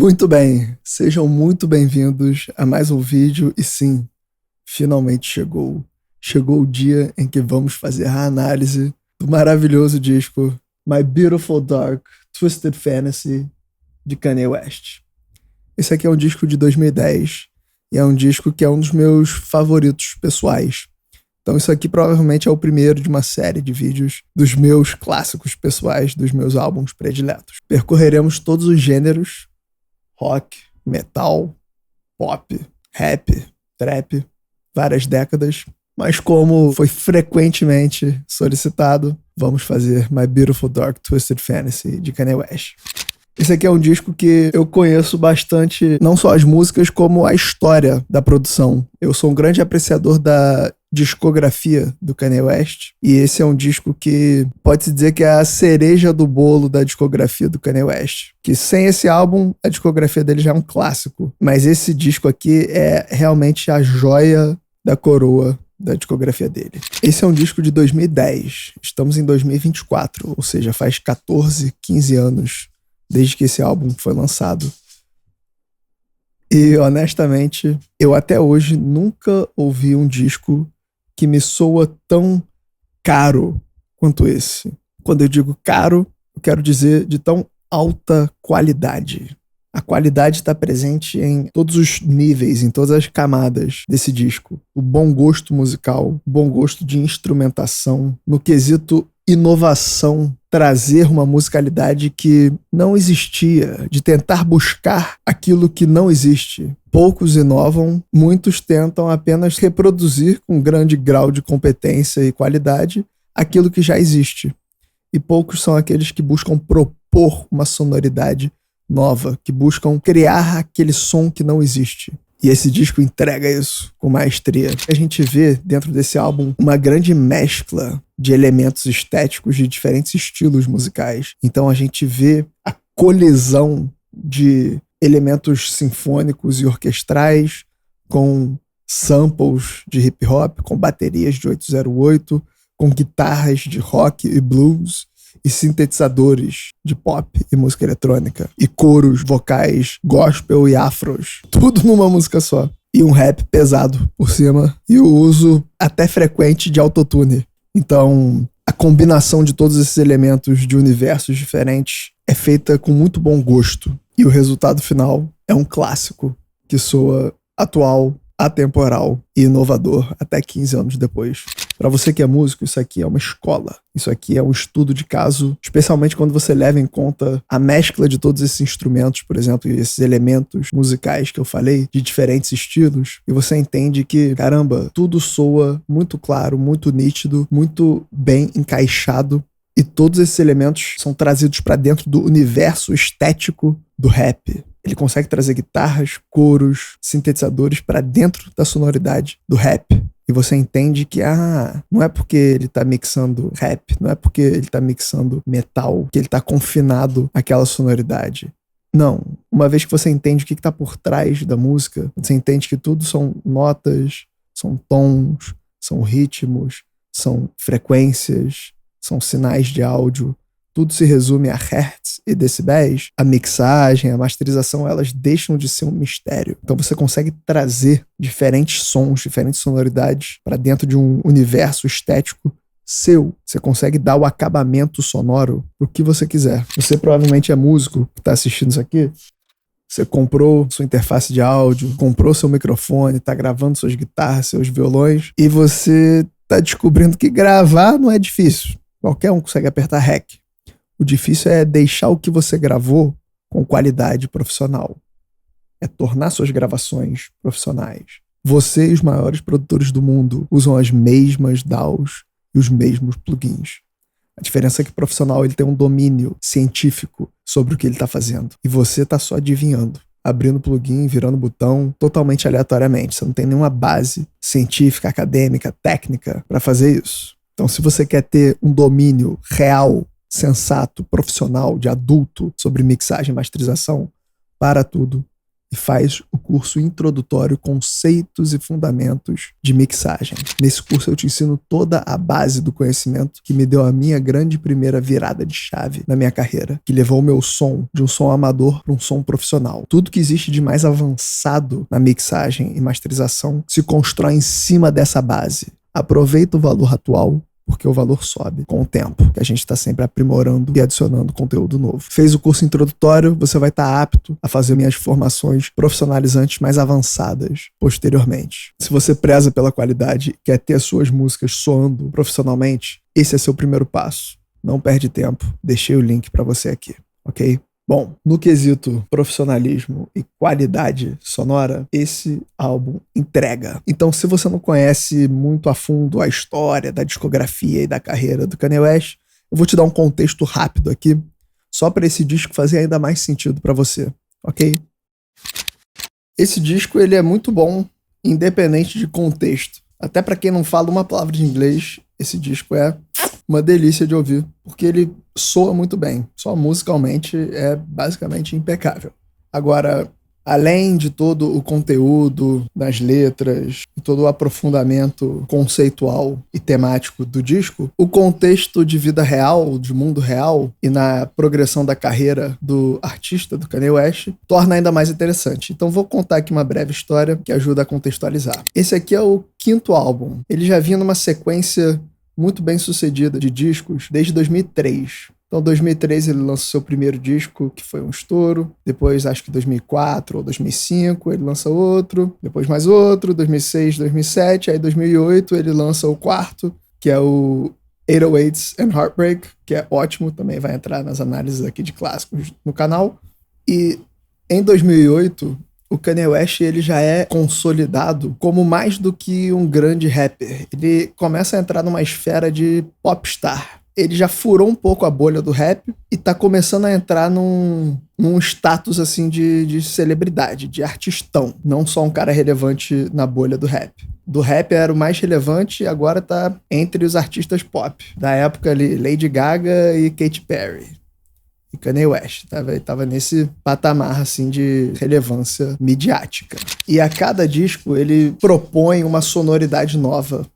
Muito bem, sejam muito bem-vindos a mais um vídeo e sim, finalmente chegou. Chegou o dia em que vamos fazer a análise do maravilhoso disco My Beautiful Dark Twisted Fantasy de Kanye West. Esse aqui é um disco de 2010 e é um disco que é um dos meus favoritos pessoais. Então isso aqui provavelmente é o primeiro de uma série de vídeos dos meus clássicos pessoais, dos meus álbuns prediletos. Percorreremos todos os gêneros: rock, metal, pop, rap, trap, várias décadas. Mas como foi frequentemente solicitado, vamos fazer My Beautiful Dark Twisted Fantasy de Kanye West. Esse aqui é um disco que eu conheço bastante, não só as músicas, como a história da produção. Eu sou um grande apreciador da discografia do Kanye West, e esse é um disco que pode-se dizer que é a cereja do bolo da discografia do Kanye West. Que sem esse álbum, a discografia dele já é um clássico. Mas esse disco aqui é realmente a joia da coroa da discografia dele. Esse é um disco de 2010. Estamos em 2024, ou seja, faz 14, 15 anos desde que esse álbum foi lançado. E, honestamente, eu até hoje nunca ouvi um disco que me soa tão caro quanto esse. Quando eu digo caro, eu quero dizer de tão alta qualidade. A qualidade está presente em todos os níveis, em todas as camadas desse disco. O bom gosto musical, o bom gosto de instrumentação, no quesito inovação, trazer uma musicalidade que não existia, de tentar buscar aquilo que não existe. Poucos inovam, muitos tentam apenas reproduzir com grande grau de competência e qualidade aquilo que já existe. E poucos são aqueles que buscam propor uma sonoridade nova, que buscam criar aquele som que não existe. E esse disco entrega isso com maestria. A gente vê dentro desse álbum uma grande mescla de elementos estéticos de diferentes estilos musicais. Então a gente vê a colisão de elementos sinfônicos e orquestrais com samples de hip hop, com baterias de 808, com guitarras de rock e blues, e sintetizadores de pop e música eletrônica, e coros vocais gospel e afros, tudo numa música só. E um rap pesado por cima, e o uso até frequente de autotune. Então, a combinação de todos esses elementos de universos diferentes é feita com muito bom gosto. E o resultado final é um clássico que soa atual, atemporal e inovador até 15 anos depois. Para você que é músico, isso aqui é uma escola. Isso aqui é um estudo de caso, especialmente quando você leva em conta a mescla de todos esses instrumentos, por exemplo, e esses elementos musicais que eu falei, de diferentes estilos, e você entende que, caramba, tudo soa muito claro, muito nítido, muito bem encaixado, e todos esses elementos são trazidos para dentro do universo estético do rap. Ele consegue trazer guitarras, coros, sintetizadores para dentro da sonoridade do rap. E você entende que, não é porque ele tá mixando rap, não é porque ele tá mixando metal, que ele tá confinado àquela sonoridade. Não. Uma vez que você entende o que tá por trás da música, você entende que tudo são notas, são tons, são ritmos, são frequências, são sinais de áudio. Tudo se resume a hertz e decibéis. A mixagem, a masterização, elas deixam de ser um mistério. Então você consegue trazer diferentes sons, diferentes sonoridades para dentro de um universo estético seu. Você consegue dar o acabamento sonoro pro que você quiser. Você provavelmente é músico que está assistindo isso aqui. Você comprou sua interface de áudio, comprou seu microfone, está gravando suas guitarras, seus violões, e você está descobrindo que gravar não é difícil. Qualquer um consegue apertar REC. O difícil é deixar o que você gravou com qualidade profissional. É tornar suas gravações profissionais. Você e os maiores produtores do mundo usam as mesmas DAWs e os mesmos plugins. A diferença é que o profissional ele tem um domínio científico sobre o que ele está fazendo. E você está só adivinhando, abrindo o plugin, virando o botão totalmente aleatoriamente. Você não tem nenhuma base científica, acadêmica, técnica para fazer isso. Então, se você quer ter um domínio real, sensato, profissional, de adulto sobre mixagem e masterização, para tudo e faz o curso introdutório Conceitos e Fundamentos de Mixagem. Nesse curso eu te ensino toda a base do conhecimento que me deu a minha grande primeira virada de chave na minha carreira, que levou o meu som de um som amador para um som profissional. Tudo que existe de mais avançado na mixagem e masterização se constrói em cima dessa base. Aproveita o valor atual, porque o valor sobe com o tempo, que a gente está sempre aprimorando e adicionando conteúdo novo. Fez o curso introdutório, você vai estar apto a fazer minhas formações profissionalizantes mais avançadas posteriormente. Se você preza pela qualidade e quer ter as suas músicas soando profissionalmente, esse é seu primeiro passo. Não perde tempo, deixei o link para você aqui, ok? Bom, no quesito profissionalismo e qualidade sonora, esse álbum entrega. Então, se você não conhece muito a fundo a história da discografia e da carreira do Kanye West, eu vou te dar um contexto rápido aqui, só para esse disco fazer ainda mais sentido para você, ok? Esse disco ele é muito bom, independente de contexto. Até para quem não fala uma palavra de inglês, esse disco é uma delícia de ouvir, porque ele soa muito bem. Só musicalmente é basicamente impecável. Agora, além de todo o conteúdo das letras e todo o aprofundamento conceitual e temático do disco, o contexto de vida real, de mundo real e na progressão da carreira do artista, do Kanye West, torna ainda mais interessante. Então vou contar aqui uma breve história que ajuda a contextualizar. Esse aqui é o 5º álbum. Ele já vinha numa sequência muito bem sucedida de discos desde 2003. Então, em 2003 ele lança seu primeiro disco, que foi um estouro. Depois, acho que 2004 ou 2005, ele lança outro. Depois mais outro, 2006, 2007. Aí, 2008, ele lança o 4º, que é o 808s and Heartbreak, que é ótimo, também vai entrar nas análises aqui de clássicos no canal. E em 2008... o Kanye West ele já é consolidado como mais do que um grande rapper. Ele começa a entrar numa esfera de popstar. Ele já furou um pouco a bolha do rap e tá começando a entrar num status assim de celebridade, de artistão. Não só um cara relevante na bolha do rap. Do rap era o mais relevante e agora tá entre os artistas pop. Da época ali, Lady Gaga e Katy Perry. E Kanye West tava nesse patamar assim de relevância midiática. E a cada disco ele propõe uma sonoridade nova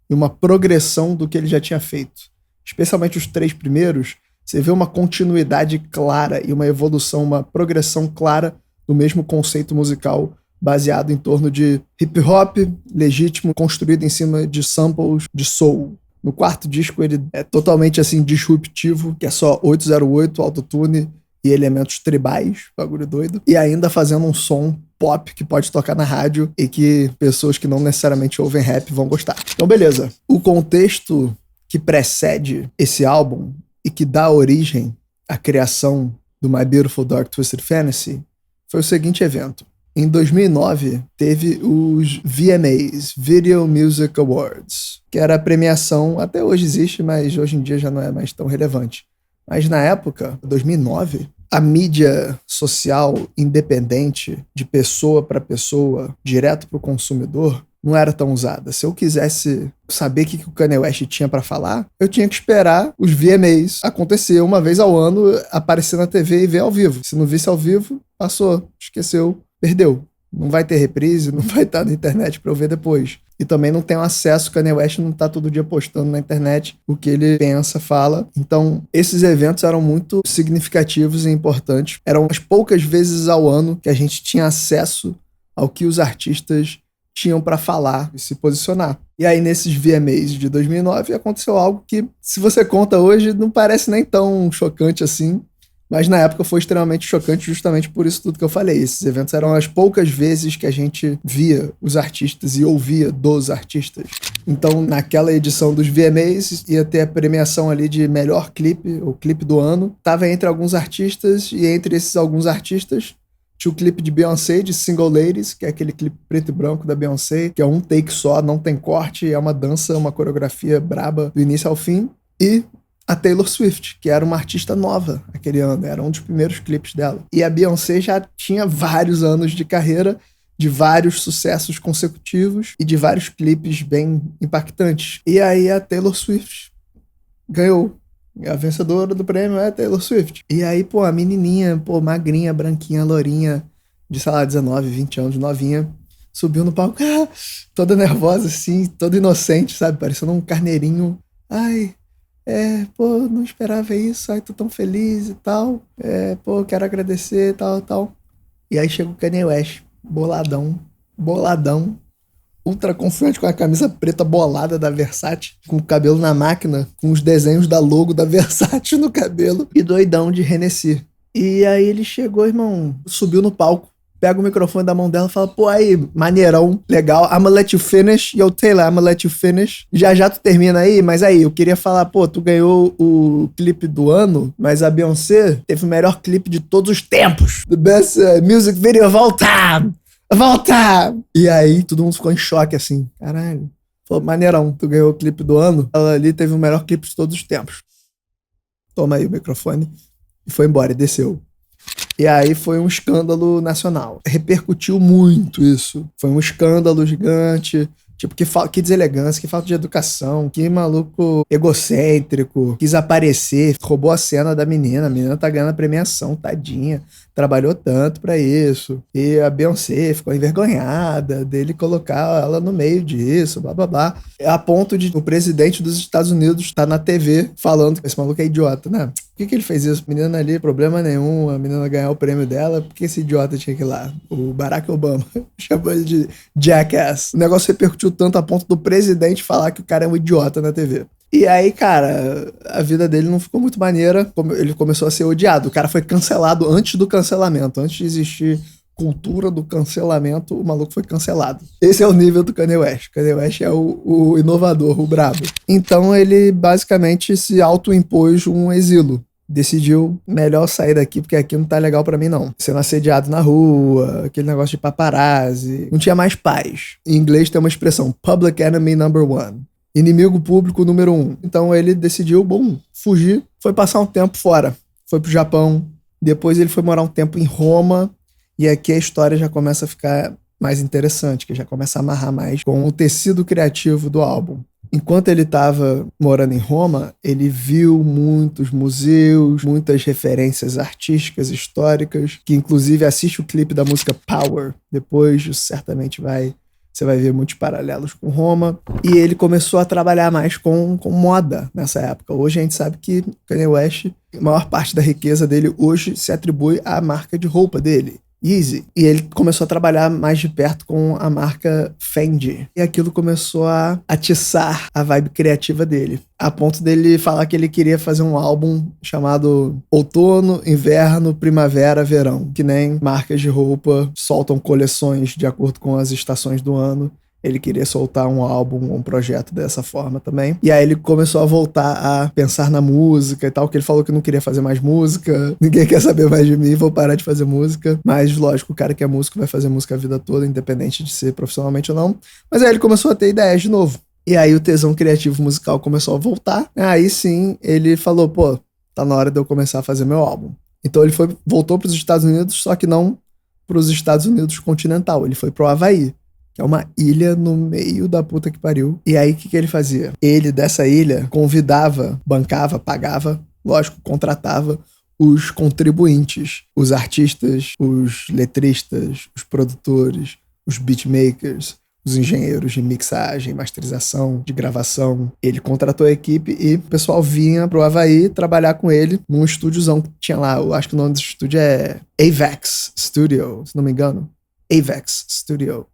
e uma progressão do que ele já tinha feito. Especialmente os 3 primeiros, você vê uma continuidade clara e uma evolução, uma progressão clara do mesmo conceito musical baseado em torno de hip hop legítimo, construído em cima de samples de soul. No 4º disco ele é totalmente assim disruptivo, que é só 808, autotune e elementos tribais, bagulho doido. E ainda fazendo um som pop que pode tocar na rádio e que pessoas que não necessariamente ouvem rap vão gostar. Então beleza. O contexto que precede esse álbum e que dá origem à criação do My Beautiful Dark Twisted Fantasy foi o seguinte evento. Em 2009, teve os VMAs, Video Music Awards, que era a premiação, até hoje existe, mas hoje em dia já não é mais tão relevante. Mas na época, 2009, a mídia social independente, de pessoa para pessoa, direto para o consumidor, não era tão usada. Se eu quisesse saber o que o Kanye West tinha para falar, eu tinha que esperar os VMAs acontecer uma vez ao ano, aparecer na TV e ver ao vivo. Se não visse ao vivo, passou, esqueceu. Perdeu. Não vai ter reprise, não vai estar na internet para eu ver depois. E também não tenho acesso, Kanye West não tá todo dia postando na internet o que ele pensa, fala. Então, esses eventos eram muito significativos e importantes. Eram as poucas vezes ao ano que a gente tinha acesso ao que os artistas tinham para falar e se posicionar. E aí, nesses VMAs de 2009, aconteceu algo que, se você conta hoje, não parece nem tão chocante assim. Mas na época foi extremamente chocante justamente por isso tudo que eu falei. Esses eventos eram as poucas vezes que a gente via os artistas e ouvia dos artistas. Então, naquela edição dos VMAs, ia ter a premiação ali de melhor clipe, ou clipe do ano. Tava entre alguns artistas, e entre esses alguns artistas, tinha o clipe de Beyoncé, de Single Ladies, que é aquele clipe preto e branco da Beyoncé, que é um take só, não tem corte, é uma dança, uma coreografia braba do início ao fim. E a Taylor Swift, que era uma artista nova aquele ano, era um dos primeiros clipes dela. E a Beyoncé já tinha vários anos de carreira, de vários sucessos consecutivos e de vários clipes bem impactantes. E aí a Taylor Swift ganhou. A vencedora do prêmio é a Taylor Swift. E aí, pô, a menininha, pô, magrinha, branquinha, lourinha, de, sei lá, 19, 20 anos, novinha, subiu no palco, toda nervosa, assim, toda inocente, sabe? Parecendo um carneirinho. Ai, pô, não esperava isso, ai, tô tão feliz e tal. Pô, quero agradecer e tal, tal. E aí chega o Kanye West, boladão, boladão, ultra confiante com a camisa preta bolada da Versace, com o cabelo na máquina, com os desenhos da logo da Versace no cabelo e doidão de Hennessy. E aí ele chegou, irmão, subiu no palco, pega o microfone da mão dela e fala, pô, aí, maneirão, legal, I'ma let you finish, yo, Taylor, I'ma let you finish. Já já tu termina aí, mas aí, eu queria falar, pô, tu ganhou o clipe do ano, mas a Beyoncé teve o melhor clipe de todos os tempos. The best music video of all time. Volta! E aí, todo mundo ficou em choque, assim. Caralho. Falou, maneirão, tu ganhou o clipe do ano. Ela ali teve o melhor clipe de todos os tempos. Toma aí o microfone. E foi embora, e desceu. E aí foi um escândalo nacional. Repercutiu muito isso. Foi um escândalo gigante. Tipo, que deselegância, que falta de educação, que maluco egocêntrico, quis aparecer, roubou a cena da menina. A menina tá ganhando a premiação, tadinha. Trabalhou tanto pra isso. E a Beyoncé ficou envergonhada dele colocar ela no meio disso, blá blá blá. A ponto de o presidente dos Estados Unidos tá na TV falando que esse maluco é idiota, né? Por que ele fez isso? A menina ali, problema nenhum, a menina ganhar o prêmio dela, por que esse idiota tinha que ir lá? O Barack Obama chamou ele de jackass. O negócio repercutiu tanto a ponto do presidente falar que o cara é um idiota na TV. E aí, cara, a vida dele não ficou muito maneira, ele começou a ser odiado. O cara foi cancelado antes do cancelamento, antes de existir cultura do cancelamento, o maluco foi cancelado. Esse é o nível do Kanye West. Kanye West é o inovador, o brabo. Então ele basicamente se autoimpôs um exílio. Decidiu, melhor sair daqui, porque aqui não tá legal pra mim, não. Sendo assediado na rua, aquele negócio de paparazzi. Não tinha mais paz. Em inglês tem uma expressão, public enemy number one. Inimigo público número 1. Então ele decidiu, fugir. Foi passar um tempo fora. Foi pro Japão. Depois ele foi morar um tempo em Roma. E aqui a história já começa a ficar mais interessante, que já começa a amarrar mais com o tecido criativo do álbum. Enquanto ele estava morando em Roma, ele viu muitos museus, muitas referências artísticas, históricas, que inclusive assiste o clipe da música Power. Depois, certamente você vai ver muitos paralelos com Roma. E ele começou a trabalhar mais com moda nessa época. Hoje a gente sabe que Kanye West, a maior parte da riqueza dele hoje se atribui à marca de roupa dele, Yeezy. E ele começou a trabalhar mais de perto com a marca Fendi. E aquilo começou a atiçar a vibe criativa dele. A ponto dele falar que ele queria fazer um álbum chamado Outono, Inverno, Primavera, Verão. Que nem marcas de roupa soltam coleções de acordo com as estações do ano. Ele queria soltar um álbum, um projeto dessa forma também. E aí ele começou a voltar a pensar na música e tal, que ele falou que não queria fazer mais música. Ninguém quer saber mais de mim, vou parar de fazer música. Mas, lógico, o cara que é músico vai fazer música a vida toda, independente de ser profissionalmente ou não. Mas aí ele começou a ter ideias de novo. E aí o tesão criativo musical começou a voltar. Aí sim, ele falou, pô, tá na hora de eu começar a fazer meu álbum. Então ele voltou para os Estados Unidos, só que não para os Estados Unidos continental. Ele foi pro Havaí, que é uma ilha no meio da puta que pariu. E aí, o que ele fazia? Ele, dessa ilha, convidava, bancava, pagava, lógico, contratava os contribuintes, os artistas, os letristas, os produtores, os beatmakers, os engenheiros de mixagem, masterização, de gravação. Ele contratou a equipe e o pessoal vinha pro Havaí trabalhar com ele num estúdiozão que tinha lá. Eu acho que o nome do estúdio é Avex Studio, se não me engano. Avex Studios.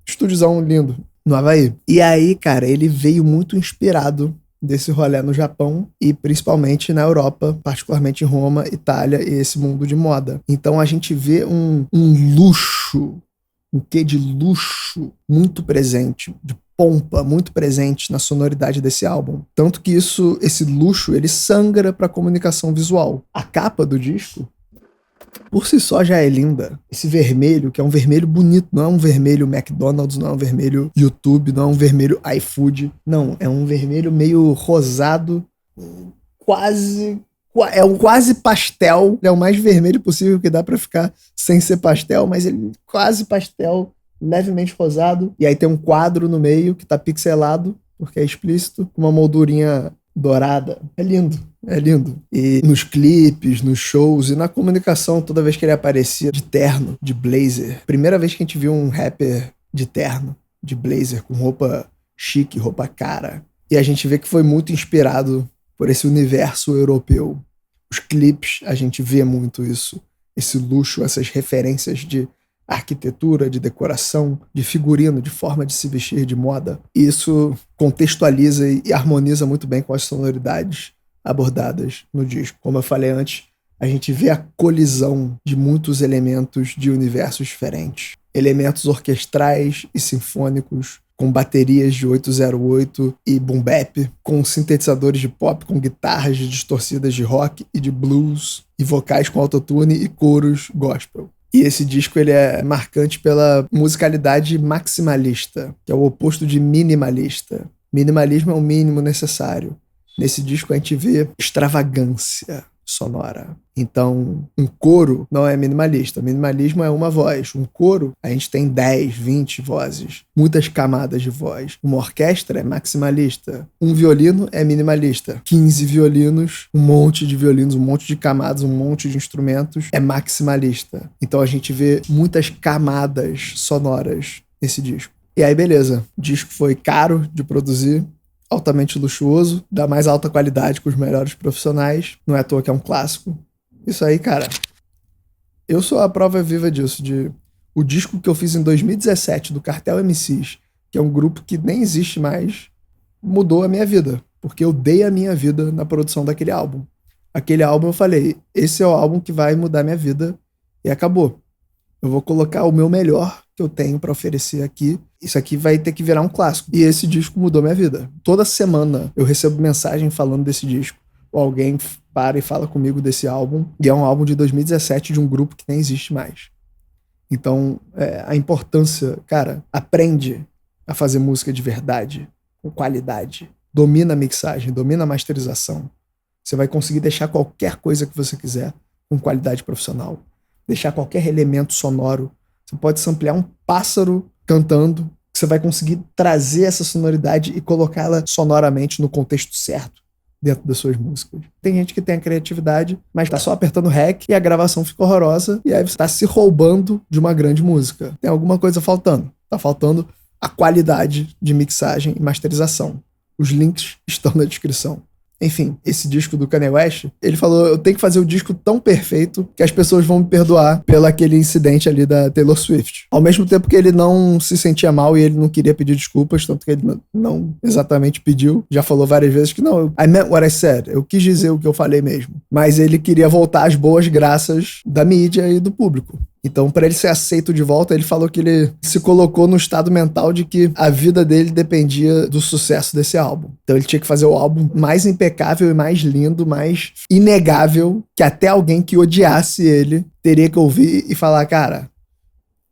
Estúdiozão lindo no Havaí. E aí, cara, ele veio muito inspirado desse rolê no Japão e principalmente na Europa, particularmente em Roma, Itália e esse mundo de moda. Então a gente vê um luxo, um quê de luxo muito presente, de pompa muito presente na sonoridade desse álbum. Tanto que esse luxo, ele sangra pra comunicação visual. A capa do disco por si só já é linda. Esse vermelho, que é um vermelho bonito, não é um vermelho McDonald's, não é um vermelho YouTube, não é um vermelho iFood. Não, é um vermelho meio rosado, é um quase pastel. É o mais vermelho possível que dá pra ficar sem ser pastel, mas ele quase pastel, levemente rosado. E aí tem um quadro no meio que tá pixelado, porque é explícito, com uma moldurinha dourada. É lindo, é lindo. E nos clipes, nos shows e na comunicação, toda vez que ele aparecia de terno, de blazer. Primeira vez que a gente viu um rapper de terno, de blazer, com roupa chique, roupa cara. E a gente vê que foi muito inspirado por esse universo europeu. Os clipes, a gente vê muito isso. Esse luxo, essas referências de arquitetura, de decoração, de figurino, de forma de se vestir, de moda. E isso contextualiza e harmoniza muito bem com as sonoridades abordadas no disco. Como eu falei antes, a gente vê a colisão de muitos elementos de universos diferentes. Elementos orquestrais e sinfônicos, com baterias de 808 e boom bap, com sintetizadores de pop, com guitarras distorcidas de rock e de blues, e vocais com autotune e coros gospel. E esse disco ele é marcante pela musicalidade maximalista, que é o oposto de minimalista. Minimalismo é o mínimo necessário. Nesse disco a gente vê extravagância sonora. Então, um coro não é minimalista. Minimalismo é uma voz. Um coro, a gente tem 10, 20 vozes. Muitas camadas de voz. Uma orquestra é maximalista. Um violino é minimalista. 15 violinos, um monte de violinos, um monte de camadas, um monte de instrumentos é maximalista. Então a gente vê muitas camadas sonoras nesse disco. E aí, beleza. O disco foi caro de produzir, altamente luxuoso, da mais alta qualidade com os melhores profissionais. Não é à toa que é um clássico. Isso aí, cara, eu sou a prova viva disso. O disco que eu fiz em 2017 do Cartel MCs, que é um grupo que nem existe mais, mudou a minha vida. Porque eu dei a minha vida na produção daquele álbum. Aquele álbum eu falei, esse é o álbum que vai mudar minha vida e acabou. Eu vou colocar o meu melhor que eu tenho pra oferecer aqui. Isso aqui vai ter que virar um clássico. E esse disco mudou minha vida. Toda semana eu recebo mensagem falando desse disco. Ou alguém para e fala comigo desse álbum. E é um álbum de 2017 de um grupo que nem existe mais. Então, a importância... Cara, aprende a fazer música de verdade, com qualidade. Domina a mixagem, domina a masterização. Você vai conseguir deixar qualquer coisa que você quiser com qualidade profissional. Deixar qualquer elemento sonoro. Você pode samplear um pássaro cantando, que você vai conseguir trazer essa sonoridade e colocá-la sonoramente no contexto certo dentro das suas músicas. Tem gente que tem a criatividade, mas tá só apertando REC e a gravação fica horrorosa e aí você tá se roubando de uma grande música. Tem alguma coisa faltando. Tá faltando a qualidade de mixagem e masterização. Os links estão na descrição. Enfim, esse disco do Kanye West, ele falou, eu tenho que fazer o disco tão perfeito que as pessoas vão me perdoar pelo aquele incidente ali da Taylor Swift. Ao mesmo tempo que ele não se sentia mal e ele não queria pedir desculpas, tanto que ele não exatamente pediu. Já falou várias vezes que não, I meant what I said. Eu quis dizer o que eu falei mesmo. Mas ele queria voltar às boas graças da mídia e do público. Então, para ele ser aceito de volta, ele falou que ele se colocou no estado mental de que a vida dele dependia do sucesso desse álbum. Então, ele tinha que fazer o álbum mais impecável e mais lindo, mais inegável, que até alguém que odiasse ele teria que ouvir e falar, cara,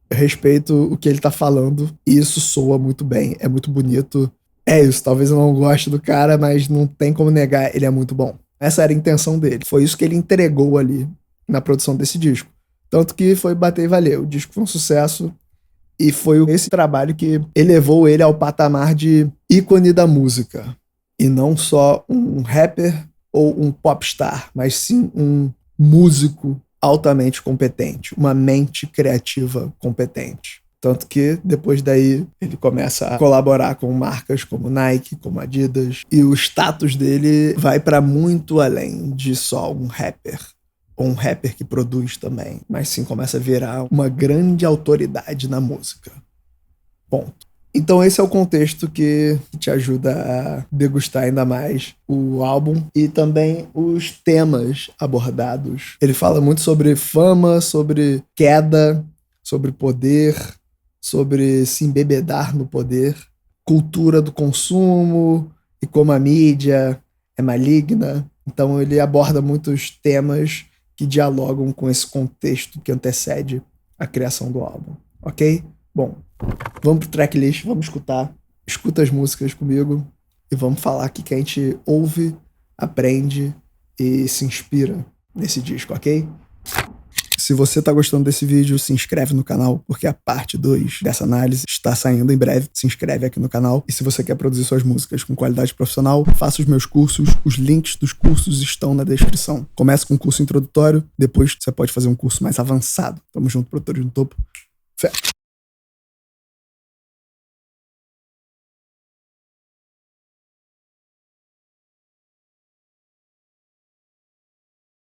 eu respeito o que ele tá falando e isso soa muito bem, é muito bonito. É isso, talvez eu não goste do cara, mas não tem como negar, ele é muito bom. Essa era a intenção dele. Foi isso que ele entregou ali na produção desse disco. Tanto que foi bater e valer. O disco foi um sucesso e foi esse trabalho que elevou ele ao patamar de ícone da música. E não só um rapper ou um popstar, mas sim um músico altamente competente, uma mente criativa competente. Tanto que depois daí ele começa a colaborar com marcas como Nike, como Adidas, e o status dele vai para muito além de só um rapper. Ou um rapper que produz também, mas sim começa a virar uma grande autoridade na música. Ponto. Então esse é o contexto que te ajuda a degustar ainda mais o álbum e também os temas abordados. Ele fala muito sobre fama, sobre queda, sobre poder, sobre se embebedar no poder, cultura do consumo e como a mídia é maligna. Então ele aborda muitos temas que dialogam com esse contexto que antecede a criação do álbum, ok? Bom, vamos pro tracklist, vamos escutar. Escuta as músicas comigo e vamos falar aqui que a gente ouve, aprende e se inspira nesse disco, ok? Se você tá gostando desse vídeo, se inscreve no canal, porque a parte 2 dessa análise está saindo em breve. Se inscreve aqui no canal. E se você quer produzir suas músicas com qualidade profissional, faça os meus cursos. Os links dos cursos estão na descrição. Comece com um curso introdutório, depois você pode fazer um curso mais avançado. Tamo junto, produtores no topo. Fé.